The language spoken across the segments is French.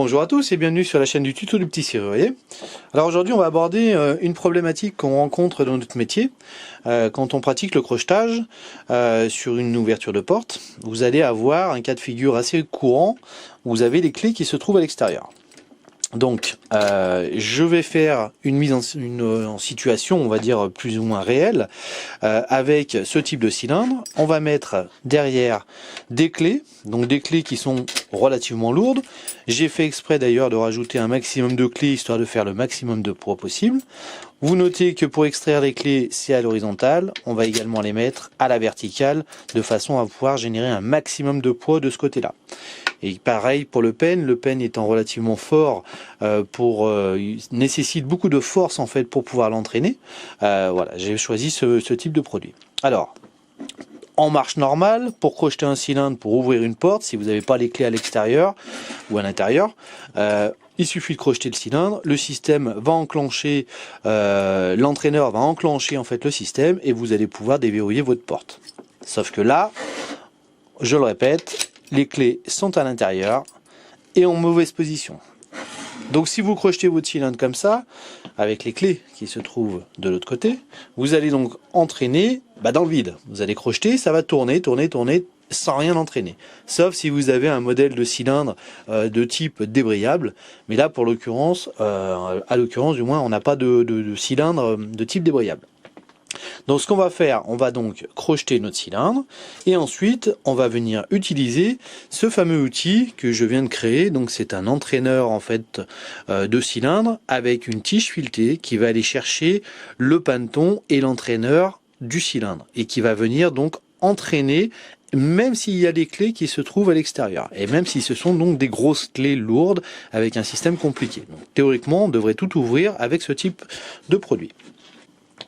Bonjour à tous et bienvenue sur la chaîne du tuto du petit serrurier. Alors aujourd'hui on va aborder une problématique qu'on rencontre dans notre métier quand on pratique le crochetage sur une ouverture de porte. Vous allez avoir un cas de figure assez courant où vous avez les clés qui se trouvent à l'extérieur. Donc je vais faire une mise en situation, on va dire plus ou moins réelle, avec ce type de cylindre. On va mettre derrière des clés, donc des clés qui sont relativement lourdes. J'ai fait exprès d'ailleurs de rajouter un maximum de clés histoire de faire le maximum de poids possible. Vous notez que pour extraire les clés, c'est à l'horizontale. On va également les mettre à la verticale de façon à pouvoir générer un maximum de poids de ce côté-là. Et pareil pour le pen étant relativement fort, nécessite beaucoup de force en fait pour pouvoir l'entraîner. Voilà, j'ai choisi ce type de produit. Alors, en marche normale, pour crocheter un cylindre, pour ouvrir une porte, si vous n'avez pas les clés à l'extérieur ou à l'intérieur, il suffit de crocheter le cylindre, le système va enclencher, l'entraîneur va enclencher en fait le système et vous allez pouvoir déverrouiller votre porte. Sauf que là, je le répète, les clés sont à l'intérieur et en mauvaise position. Donc si vous crochetez votre cylindre comme ça, avec les clés qui se trouvent de l'autre côté, vous allez donc entraîner dans le vide. Vous allez crocheter, ça va tourner sans rien entraîner. Sauf si vous avez un modèle de cylindre de type débrayable. Mais là, pour l'occurrence, à l'occurrence du moins, on n'a pas de cylindre de type débrayable. Donc ce qu'on va faire, on va donc crocheter notre cylindre et ensuite on va venir utiliser ce fameux outil que je viens de créer. Donc c'est un entraîneur en fait de cylindre avec une tige filetée qui va aller chercher le panneton et l'entraîneur du cylindre et qui va venir donc entraîner même s'il y a des clés qui se trouvent à l'extérieur et même si ce sont donc des grosses clés lourdes avec un système compliqué. Donc, théoriquement on devrait tout ouvrir avec ce type de produit.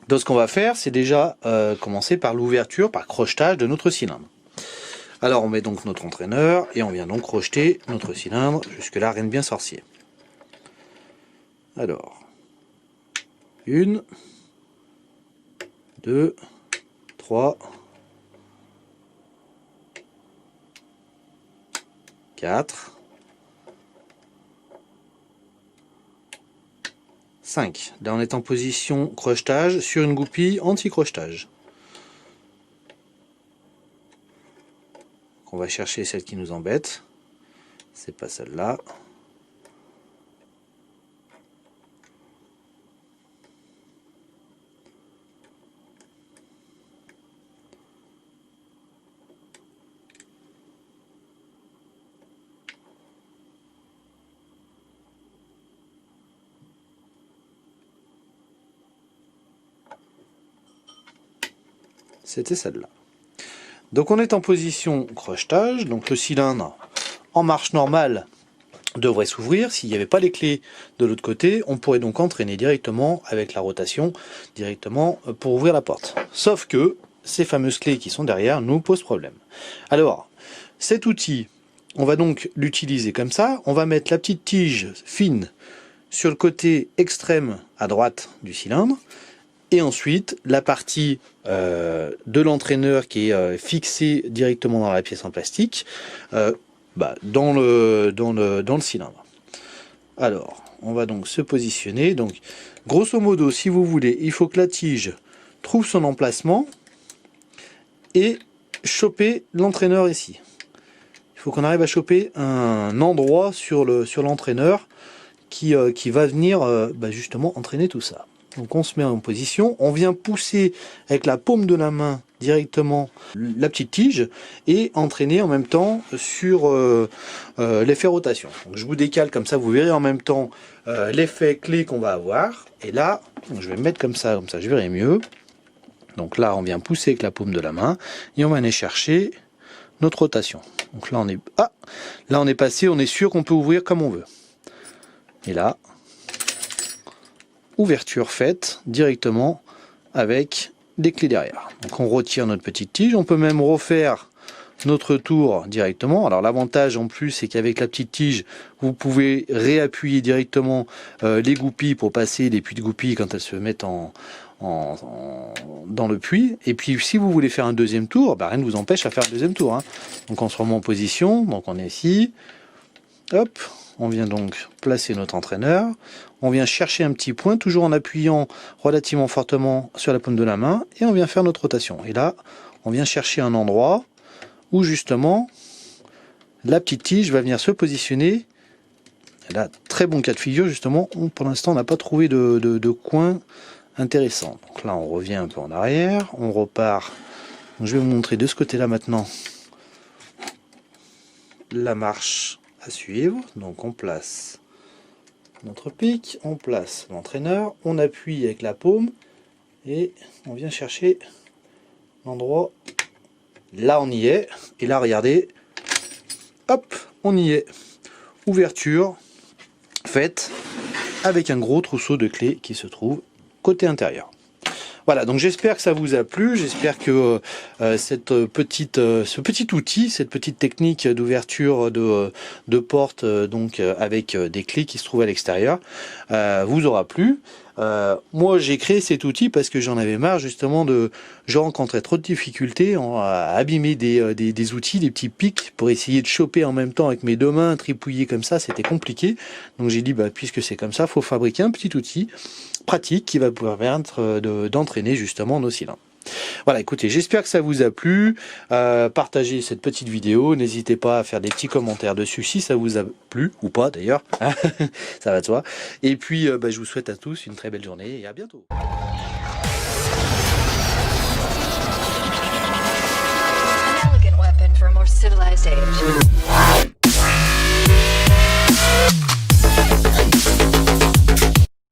Donc ce qu'on va faire, c'est déjà commencer par l'ouverture, par crochetage de notre cylindre. Alors on met donc notre entraîneur et on vient donc crocheter notre cylindre. Jusque là, rien de bien sorcier. Alors, 1, 2, 3, 4, 5. Là on est en position crochetage sur une goupille anti-crochetage. On va chercher celle qui nous embête. C'est pas celle-là. C'était celle-là. Donc on est en position crochetage, donc le cylindre en marche normale devrait s'ouvrir. S'il n'y avait pas les clés de l'autre côté, on pourrait donc entraîner directement avec la rotation, directement pour ouvrir la porte. Sauf que ces fameuses clés qui sont derrière nous posent problème. Alors, cet outil, on va donc l'utiliser comme ça. On va mettre la petite tige fine sur le côté extrême à droite du cylindre. Et ensuite, la partie de l'entraîneur qui est fixée directement dans la pièce en plastique, dans le cylindre. Alors, on va donc se positionner. Donc, grosso modo, si vous voulez, il faut que la tige trouve son emplacement et choper l'entraîneur ici. Il faut qu'on arrive à choper un endroit sur l'entraîneur qui va venir justement entraîner tout ça. Donc on se met en position, on vient pousser avec la paume de la main directement la petite tige et entraîner en même temps sur l'effet rotation. Donc je vous décale comme ça, vous verrez en même temps l'effet clé qu'on va avoir. Et là, je vais me mettre comme ça je verrai mieux. Donc là, on vient pousser avec la paume de la main et on va aller chercher notre rotation. Donc là, on est passé, on est sûr qu'on peut ouvrir comme on veut. Et là, ouverture faite directement avec des clés derrière. Donc on retire notre petite tige, on peut même refaire notre tour directement. Alors l'avantage en plus c'est qu'avec la petite tige vous pouvez réappuyer directement les goupilles pour passer les puits de goupilles quand elles se mettent dans le puits. Et puis si vous voulez faire un deuxième tour, rien ne vous empêche à faire le deuxième tour. Donc on se remet en position, donc on est ici, hop, on vient donc placer notre entraîneur. On vient chercher un petit point, toujours en appuyant relativement fortement sur la paume de la main, et on vient faire notre rotation. Et là, on vient chercher un endroit où justement la petite tige va venir se positionner. Là, très bon cas de figure, justement, pour l'instant on n'a pas trouvé de coin intéressant. Donc là on revient un peu en arrière, on repart. Donc, je vais vous montrer de ce côté-là maintenant la marche à suivre. Donc on place notre pic, on place l'entraîneur, on appuie avec la paume et on vient chercher l'endroit. Là on y est, et là regardez, hop, on y est. Ouverture faite avec un gros trousseau de clés qui se trouve côté intérieur. Voilà, donc j'espère que ça vous a plu, j'espère que ce petit outil, cette petite technique d'ouverture de porte avec des clés qui se trouvent à l'extérieur, vous aura plu. Moi j'ai créé cet outil parce que j'en avais marre justement je rencontrais trop de difficultés à abîmer des outils, des petits pics pour essayer de choper en même temps avec mes deux mains, tripouiller comme ça, c'était compliqué. Donc j'ai dit puisque c'est comme ça, faut fabriquer un petit outil pratique qui va pouvoir permettre d'entraîner justement nos cylindres. Voilà, écoutez, j'espère que ça vous a plu. Partagez cette petite vidéo, n'hésitez pas à faire des petits commentaires dessus si ça vous a plu, ou pas d'ailleurs, ça va de soi. Et puis je vous souhaite à tous une très belle journée et à bientôt. An elegant weapon for a more civilized age.